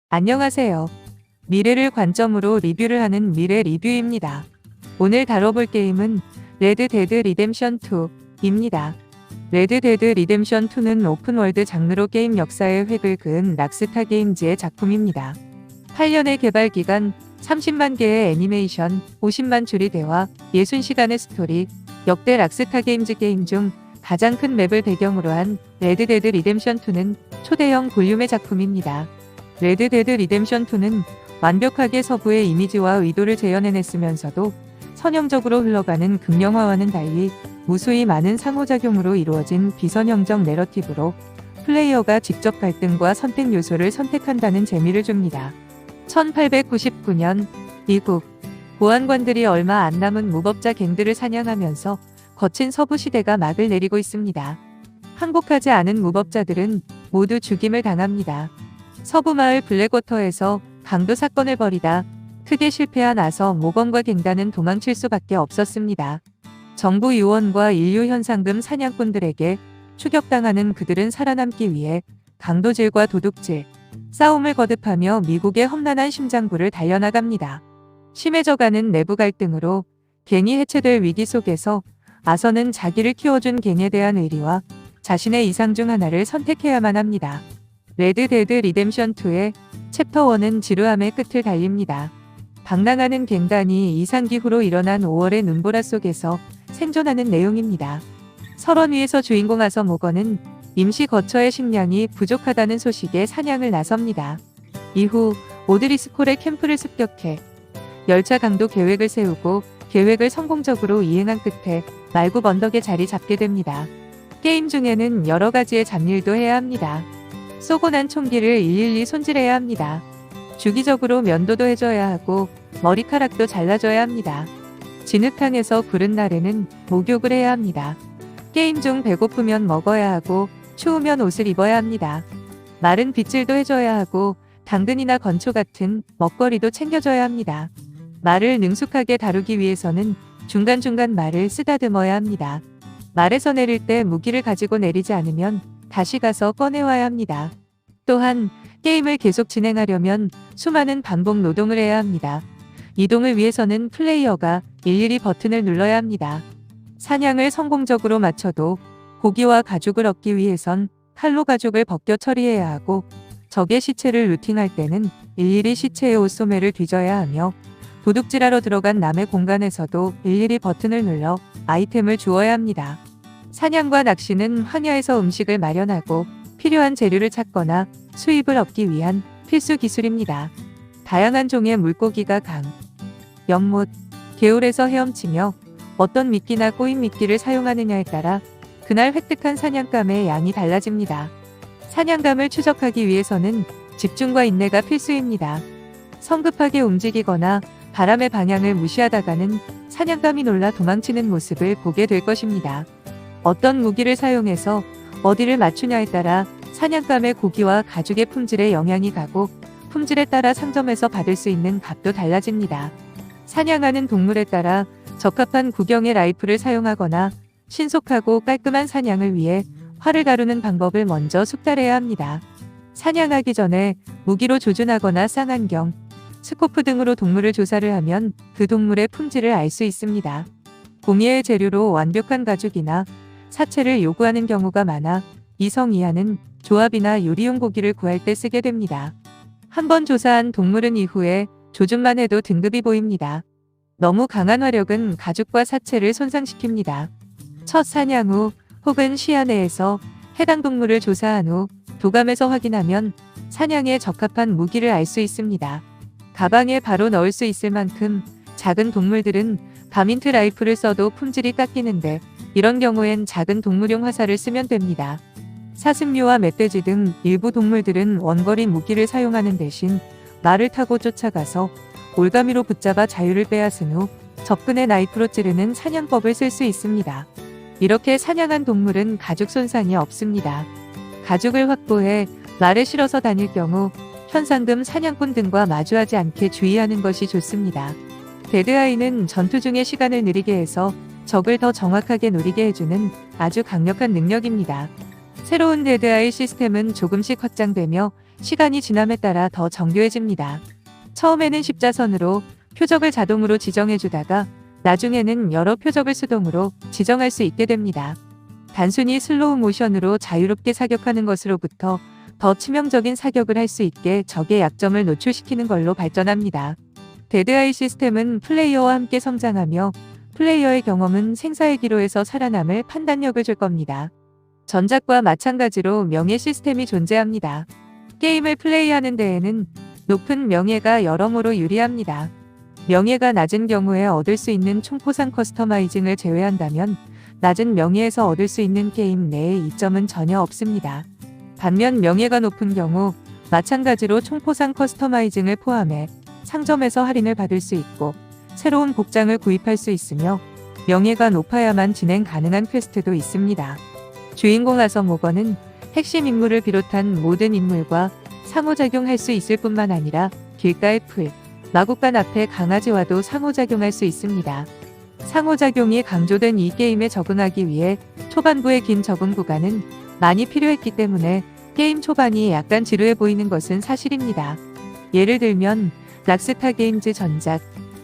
안녕하세요. 미래를 관점으로 리뷰를 하는 미래 리뷰입니다. 오늘 다뤄볼 게임은 레드 데드 리뎀션 2입니다. 레드 데드 리뎀션 2는 오픈월드 장르로 게임 역사의 획을 그은 락스타 게임즈의 작품입니다. 8년의 개발 기간, 30만 개의 애니메이션, 50만 줄의 대화, 60시간의 스토리, 역대 락스타 게임즈 게임 중 가장 큰 맵을 배경으로 한 레드 데드 리뎀션 2는 초대형 볼륨의 작품입니다. 레드 데드 리뎀션 2는 완벽하게 서부의 이미지와 의도를 재현해냈으면서도 선형적으로 흘러가는 극영화와는 달리 무수히 많은 상호작용으로 이루어진 비선형적 내러티브로 플레이어가 직접 갈등과 선택 요소를 선택한다는 재미를 줍니다. 1899년 미국 보안관들이 얼마 안 남은 무법자 갱들을 사냥하면서 거친 서부 시대가 막을 내리고 있습니다. 항복하지 않은 무법자들은 모두 죽임을 당합니다. 서부 마을 블랙워터에서 강도 사건을 벌이다 크게 실패한 아서 모건과 갱단은 도망칠 수밖에 없었습니다. 정부 요원과 인류 현상금 사냥꾼들에게 추격당하는 그들은 살아남기 위해 강도질과 도둑질, 싸움을 거듭하며 미국의 험난한 심장부를 달려나갑니다. 심해져가는 내부 갈등으로 갱이 해체될 위기 속에서 아서는 자기를 키워준 갱에 대한 의리와 자신의 이상 중 하나를 선택해야만 합니다. 레드 데드 리뎀션 2의 챕터 1은 지루함의 끝을 달립니다. 방랑하는 갱단이 이상기후로 일어난 5월의 눈보라 속에서 생존하는 내용입니다. 설원 위에서 주인공 아서 모건은 임시 거처의 식량이 부족하다는 소식에 사냥을 나섭니다. 이후 오드리스콜의 캠프를 습격해 열차 강도 계획을 세우고 계획을 성공적으로 이행한 끝에 말굽 언덕에 자리 잡게 됩니다. 게임 중에는 여러 가지의 잡일도 해야 합니다. 쏘고 난 총기를 일일이 손질해야 합니다. 주기적으로 면도도 해줘야 하고 머리카락도 잘라줘야 합니다. 진흙탕에서 구른 날에는 목욕을 해야 합니다. 게임 중 배고프면 먹어야 하고 추우면 옷을 입어야 합니다. 마른 빗질도 해줘야 하고 당근이나 건초 같은 먹거리도 챙겨줘야 합니다. 말을 능숙하게 다루기 위해서는 중간중간 말을 쓰다듬어야 합니다. 말에서 내릴 때 무기를 가지고 내리지 않으면 다시 가서 꺼내와야 합니다. 또한 게임을 계속 진행하려면 수많은 반복 노동을 해야 합니다. 이동을 위해서는 플레이어가 일일이 버튼을 눌러야 합니다. 사냥을 성공적으로 마쳐도 고기와 가죽을 얻기 위해선 칼로 가죽을 벗겨 처리해야 하고 적의 시체를 루팅할 때는 일일이 시체의 옷소매를 뒤져야 하며 도둑질하러 들어간 남의 공간에서도 일일이 버튼을 눌러 아이템을 주워야 합니다. 사냥과 낚시는 황야에서 음식을 마련하고 필요한 재료를 찾거나 수입을 얻기 위한 필수 기술입니다. 다양한 종의 물고기가 강, 연못, 개울에서 헤엄치며 어떤 미끼나 꼬인 미끼를 사용하느냐에 따라 그날 획득한 사냥감의 양이 달라집니다. 사냥감을 추적하기 위해서는 집중과 인내가 필수입니다. 성급하게 움직이거나 바람의 방향을 무시하다가는 사냥감이 놀라 도망치는 모습을 보게 될 것입니다. 어떤 무기를 사용해서 어디를 맞추냐에 따라 사냥감의 고기와 가죽의 품질에 영향이 가고 품질에 따라 상점에서 받을 수 있는 값도 달라집니다. 사냥하는 동물에 따라 적합한 구경의 라이플을 사용하거나 신속하고 깔끔한 사냥을 위해 활을 다루는 방법을 먼저 숙달해야 합니다. 사냥하기 전에 무기로 조준하거나 쌍안경, 스코프 등으로 동물을 조사를 하면 그 동물의 품질을 알 수 있습니다. 공예의 재료로 완벽한 가죽이나 사체를 요구하는 경우가 많아 이성 이하는 조합이나 요리용 고기를 구할 때 쓰게 됩니다. 한번 조사한 동물은 이후에 조준만 해도 등급이 보입니다. 너무 강한 화력은 가죽과 사체를 손상시킵니다. 첫 사냥 후 혹은 시야 내에서 해당 동물을 조사한 후 도감에서 확인하면 사냥에 적합한 무기를 알 수 있습니다. 가방에 바로 넣을 수 있을 만큼 작은 동물들은 바민트 라이플을 써도 품질이 깎이는데 이런 경우엔 작은 동물용 화살을 쓰면 됩니다. 사슴류와 멧돼지 등 일부 동물들은 원거리 무기를 사용하는 대신 말을 타고 쫓아가서 올가미로 붙잡아 자유를 빼앗은 후 접근해 나이프로 찌르는 사냥법을 쓸 수 있습니다. 이렇게 사냥한 동물은 가죽 손상이 없습니다. 가죽을 확보해 말에 실어서 다닐 경우 현상금 사냥꾼 등과 마주하지 않게 주의하는 것이 좋습니다. 데드아이는 전투 중에 시간을 느리게 해서 적을 더 정확하게 노리게 해주는 아주 강력한 능력입니다. 새로운 데드아이 시스템은 조금씩 확장되며 시간이 지남에 따라 더 정교해집니다. 처음에는 십자선으로 표적을 자동으로 지정해주다가 나중에는 여러 표적을 수동으로 지정할 수 있게 됩니다. 단순히 슬로우 모션으로 자유롭게 사격하는 것으로부터 더 치명적인 사격을 할 수 있게 적의 약점을 노출시키는 걸로 발전합니다. 데드아이 시스템은 플레이어와 함께 성장하며 플레이어의 경험은 생사의 기로에서 살아남을 판단력을 줄 겁니다. 전작과 마찬가지로 명예 시스템이 존재합니다. 게임을 플레이하는 데에는 높은 명예가 여러모로 유리합니다. 명예가 낮은 경우에 얻을 수 있는 총포상 커스터마이징을 제외한다면 낮은 명예에서 얻을 수 있는 게임 내의 이점은 전혀 없습니다. 반면 명예가 높은 경우 마찬가지로 총포상 커스터마이징을 포함해 상점에서 할인을 받을 수 있고 새로운 복장을 구입할 수 있으며 명예가 높아야만 진행 가능한 퀘스트도 있습니다. 주인공 아서 모건은 핵심 인물을 비롯한 모든 인물과 상호작용할 수 있을 뿐만 아니라 길가의 풀, 마구간 앞에 강아지와도 상호작용할 수 있습니다. 상호작용이 강조된 이 게임에 적응하기 위해 초반부의 긴 적응 구간은 많이 필요했기 때문에 게임 초반이 약간 지루해 보이는 것은 사실입니다. 예를 들면 락스타 게임즈 전작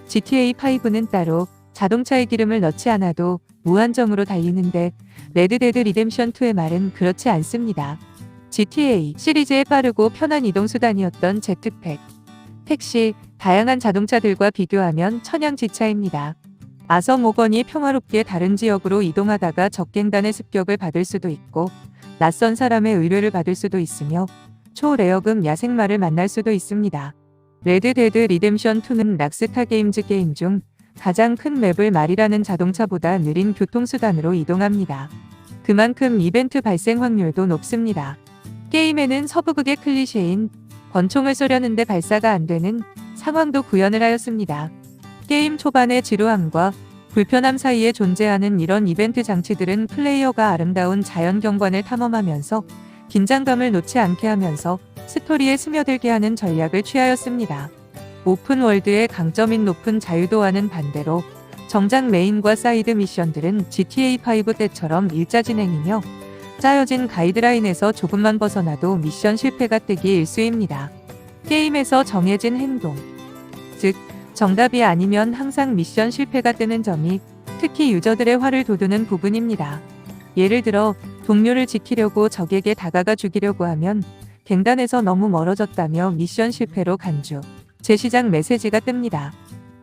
GTA5는 따로 자동차에 기름을 넣지 않아도 무한정으로 달리는데 레드데드 리뎀션2의 말은 그렇지 않습니다. GTA 시리즈의 빠르고 편한 이동수단이었던 제트팩, 택시, 다양한 자동차들과 비교하면 천양지차입니다. 아서 모건이 평화롭게 다른 지역으로 이동하다가 적갱단의 습격을 받을 수도 있고 낯선 사람의 의뢰를 받을 수도 있으며 초레어급 야생마를 만날 수도 있습니다. 레드데드 리뎀션2는 락스타 게임즈 게임 중 가장 큰 맵을 말이라는 자동차보다 느린 교통수단으로 이동합니다. 그만큼 이벤트 발생 확률도 높습니다. 게임에는 서부극의 클리셰인 권총을 쏘려는데 발사가 안 되는 상황도 구현을 하였습니다. 게임 초반의 지루함과 불편함 사이에 존재하는 이런 이벤트 장치들은 플레이어가 아름다운 자연 경관을 탐험하면서 긴장감을 놓지 않게 하면서 스토리에 스며들게 하는 전략을 취하였습니다. 오픈월드의 강점인 높은 자유도와는 반대로 정작 메인과 사이드 미션들은 GTA5 때처럼 일자 진행이며 짜여진 가이드라인에서 조금만 벗어나도 미션 실패가 뜨기 일쑤입니다. 게임에서 정해진 행동, 즉 정답이 아니면 항상 미션 실패가 뜨는 점이 특히 유저들의 화를 돋우는 부분입니다. 예를 들어 동료를 지키려고 적에게 다가가 죽이려고 하면 갱단에서 너무 멀어졌다며 미션 실패로 간주, 재시작 메시지가 뜹니다.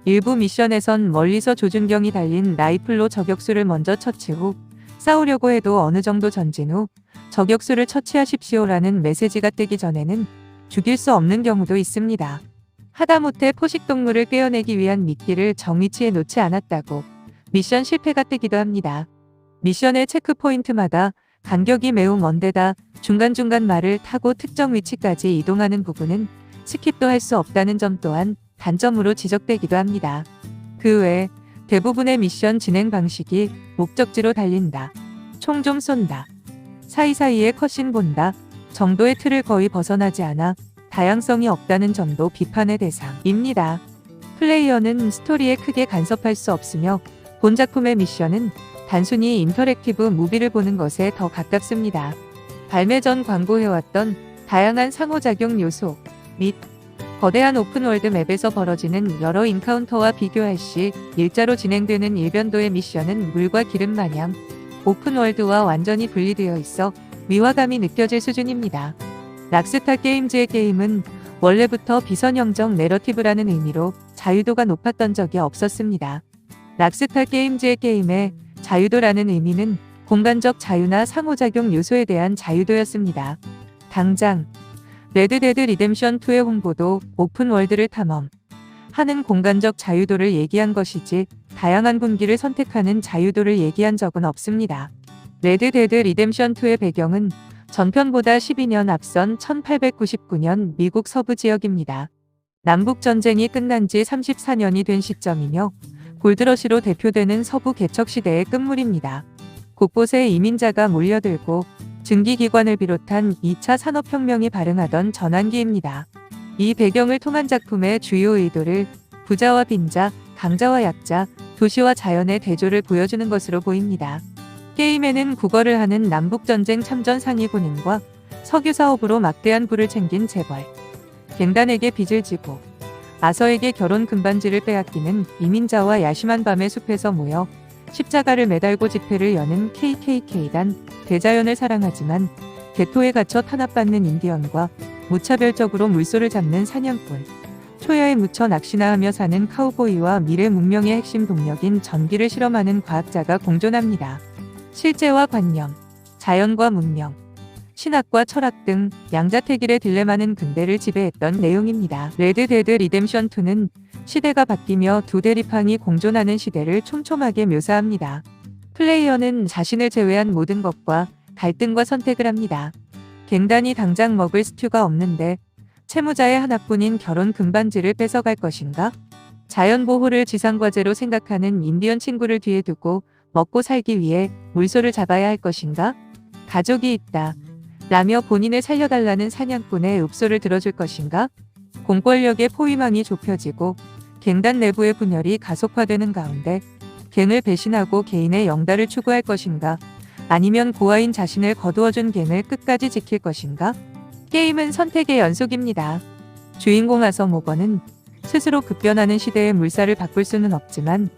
일부 미션에선 멀리서 조준경이 달린 라이플로 저격수를 먼저 처치 후 싸우려고 해도 어느 정도 전진 후 저격수를 처치하십시오라는 메시지가 뜨기 전에는 죽일 수 없는 경우도 있습니다. 하다못해 포식동물을 꿰어내기 위한 미끼를 정위치에 놓지 않았다고 미션 실패가 뜨기도 합니다. 미션의 체크포인트마다 간격이 매우 먼데다 중간중간 말을 타고 특정 위치까지 이동하는 부분은 스킵도 할 수 없다는 점 또한 단점으로 지적되기도 합니다. 그 외 대부분의 미션 진행 방식이 목적지로 달린다, 총 좀 쏜다, 사이사이에 컷신 본다 정도의 틀을 거의 벗어나지 않아 다양성이 없다는 점도 비판의 대상입니다. 플레이어는 스토리에 크게 간섭할 수 없으며 본 작품의 미션은 단순히 인터랙티브 무비를 보는 것에 더 가깝습니다. 발매 전 광고해왔던 다양한 상호작용 요소 및 거대한 오픈월드 맵에서 벌어지는 여러 인카운터와 비교할 시 일자로 진행되는 일변도의 미션은 물과 기름 마냥 오픈월드와 완전히 분리되어 있어 위화감이 느껴질 수준입니다. 락스타 게임즈의 게임은 원래부터 비선형적 내러티브라는 의미로 자유도가 높았던 적이 없었습니다. 락스타 게임즈의 게임의 자유도라는 의미는 공간적 자유나 상호작용 요소에 대한 자유도였습니다. 당장 레드데드 리뎀션2의 홍보도 오픈월드를 탐험하는 공간적 자유도를 얘기한 것이지 다양한 분기를 선택하는 자유도를 얘기한 적은 없습니다. 레드데드 리뎀션2의 배경은 전편보다 12년 앞선 1899년 미국 서부 지역입니다. 남북전쟁이 끝난 지 34년이 된 시점이며 골드러시로 대표되는 서부 개척시대의 끝물입니다. 곳곳에 이민자가 몰려들고 증기기관을 비롯한 2차 산업혁명이 발흥하던 전환기입니다. 이 배경을 통한 작품의 주요 의도를 부자와 빈자, 강자와 약자, 도시와 자연의 대조를 보여주는 것으로 보입니다. 게임에는 국어를 하는 남북전쟁 참전 상위 군인과 석유 사업으로 막대한 부를 챙긴 재벌. 갱단에게 빚을 지고 아서에게 결혼 금반지를 빼앗기는 이민자와 야심한 밤의 숲에서 모여 십자가를 매달고 집회를 여는 KKK단. 대자연을 사랑하지만 개토에 갇혀 탄압받는 인디언과 무차별적으로 물소를 잡는 사냥꾼. 초야에 묻혀 낚시나 하며 사는 카우보이와 미래 문명의 핵심 동력인 전기를 실험하는 과학자가 공존합니다. 실제와 관념, 자연과 문명, 신학과 철학 등 양자택일의 딜레마는 근대를 지배했던 내용입니다. 레드 데드 리뎀션 2는 시대가 바뀌며 두 대립항이 공존하는 시대를 촘촘하게 묘사합니다. 플레이어는 자신을 제외한 모든 것과 갈등과 선택을 합니다. 갱단이 당장 먹을 스튜가 없는데 채무자의 하나뿐인 결혼 금반지를 뺏어갈 것인가? 자연보호를 지상과제로 생각하는 인디언 친구를 뒤에 두고 먹고 살기 위해 물소를 잡아야 할 것인가? 가족이 있다 라며 본인을 살려달라는 사냥꾼의 읍소를 들어줄 것인가? 공권력의 포위망이 좁혀지고 갱단 내부의 분열이 가속화되는 가운데 갱을 배신하고 개인의 영달을 추구할 것인가? 아니면 고아인 자신을 거두어준 갱을 끝까지 지킬 것인가? 게임은 선택의 연속입니다. 주인공 아서 모건은 스스로 급변하는 시대의 물살을 바꿀 수는 없지만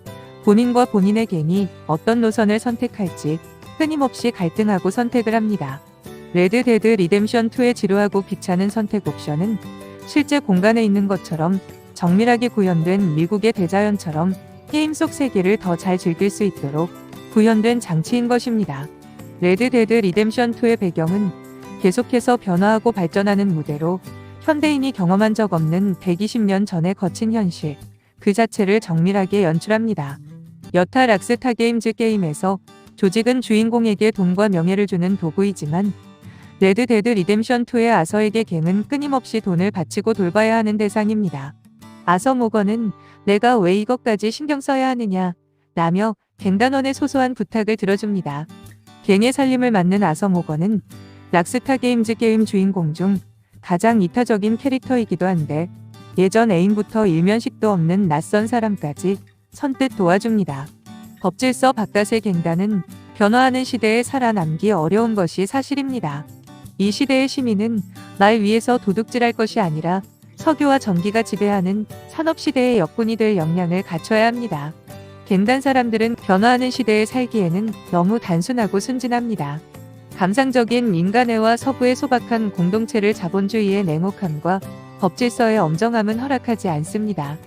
본인과 본인의 갱이 어떤 노선을 선택할지 끊임없이 갈등하고 선택을 합니다. 레드 데드 리뎀션 2의 지루하고 귀찮은 선택 옵션은 실제 공간에 있는 것처럼 정밀하게 구현된 미국의 대자연처럼 게임 속 세계를 더 잘 즐길 수 있도록 구현된 장치인 것입니다. 레드 데드 리뎀션 2의 배경은 계속해서 변화하고 발전하는 무대로 현대인이 경험한 적 없는 120년 전의 거친 현실 그 자체를 정밀하게 연출합니다. 여타 락스타 게임즈 게임에서 조직은 주인공에게 돈과 명예를 주는 도구이지만 레드 데드 리뎀션 2의 아서에게 갱은 끊임없이 돈을 바치고 돌봐야 하는 대상입니다. 아서 모건은 내가 왜 이것까지 신경 써야 하느냐 라며 갱단원의 소소한 부탁을 들어줍니다. 갱의 살림을 맡는 아서 모건은 락스타 게임즈 게임 주인공 중 가장 이타적인 캐릭터이기도 한데 예전 애인부터 일면식도 없는 낯선 사람까지 선뜻 도와줍니다. 법질서 바깥의 갱단은 변화하는 시대에 살아남기 어려운 것이 사실입니다. 이 시대의 시민은 말 위에서 도둑질할 것이 아니라 석유와 전기가 지배하는 산업시대의 역군이 될 역량을 갖춰야 합니다. 갱단 사람들은 변화하는 시대에 살기에는 너무 단순하고 순진합니다. 감상적인 인간애와 서부의 소박한 공동체를 자본주의의 냉혹함과 법질서의 엄정함은 허락하지 않습니다.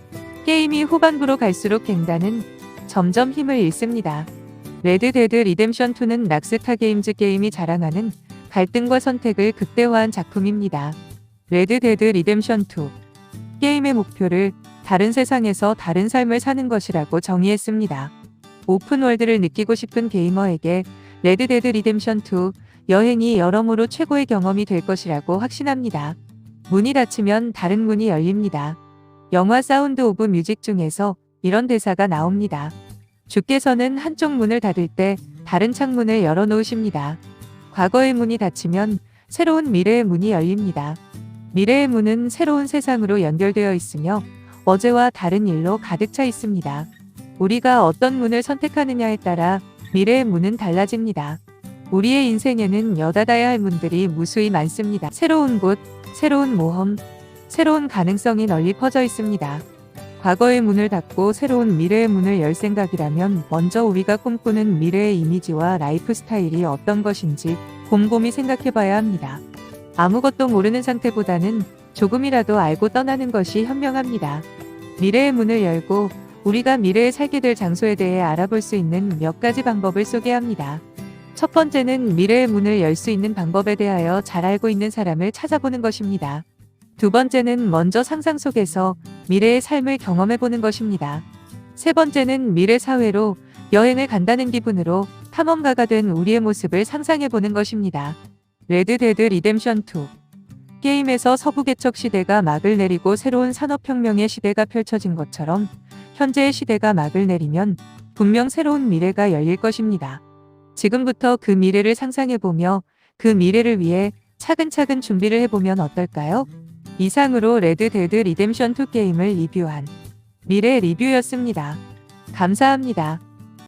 게임이 후반부로 갈수록 갱단은 점점 힘을 잃습니다. 레드 데드 리뎀션 2는 락스타 게임즈 게임이 자랑하는 갈등과 선택을 극대화한 작품입니다. 레드 데드 리뎀션 2 게임의 목표를 다른 세상에서 다른 삶을 사는 것이라고 정의했습니다. 오픈월드를 느끼고 싶은 게이머에게 레드 데드 리뎀션 2 여행이 여러모로 최고의 경험이 될 것이라고 확신합니다. 문이 닫히면 다른 문이 열립니다. 영화 사운드 오브 뮤직 중에서 이런 대사가 나옵니다. 주께서는 한쪽 문을 닫을 때 다른 창문을 열어놓으십니다. 과거의 문이 닫히면 새로운 미래의 문이 열립니다. 미래의 문은 새로운 세상으로 연결되어 있으며 어제와 다른 일로 가득 차 있습니다. 우리가 어떤 문을 선택하느냐에 따라 미래의 문은 달라집니다. 우리의 인생에는 여닫아야 할 문들이 무수히 많습니다. 새로운 곳, 새로운 모험, 새로운 가능성이 널리 퍼져 있습니다. 과거의 문을 닫고 새로운 미래의 문을 열 생각이라면 먼저 우리가 꿈꾸는 미래의 이미지와 라이프 스타일이 어떤 것인지 곰곰이 생각해봐야 합니다. 아무것도 모르는 상태보다는 조금이라도 알고 떠나는 것이 현명합니다. 미래의 문을 열고 우리가 미래에 살게 될 장소에 대해 알아볼 수 있는 몇 가지 방법을 소개합니다. 첫 번째는 미래의 문을 열 수 있는 방법에 대하여 잘 알고 있는 사람을 찾아보는 것입니다. 두 번째는 먼저 상상 속에서 미래의 삶을 경험해보는 것입니다. 세 번째는 미래 사회로 여행을 간다는 기분으로 탐험가가 된 우리의 모습을 상상해보는 것입니다. 레드 데드 리뎀션 2 게임에서 서부 개척 시대가 막을 내리고 새로운 산업혁명의 시대가 펼쳐진 것처럼 현재의 시대가 막을 내리면 분명 새로운 미래가 열릴 것입니다. 지금부터 그 미래를 상상해보며 그 미래를 위해 차근차근 준비를 해보면 어떨까요? 이상으로 레드 데드 리뎀션 2 게임을 리뷰한 미래 리뷰였습니다. 감사합니다.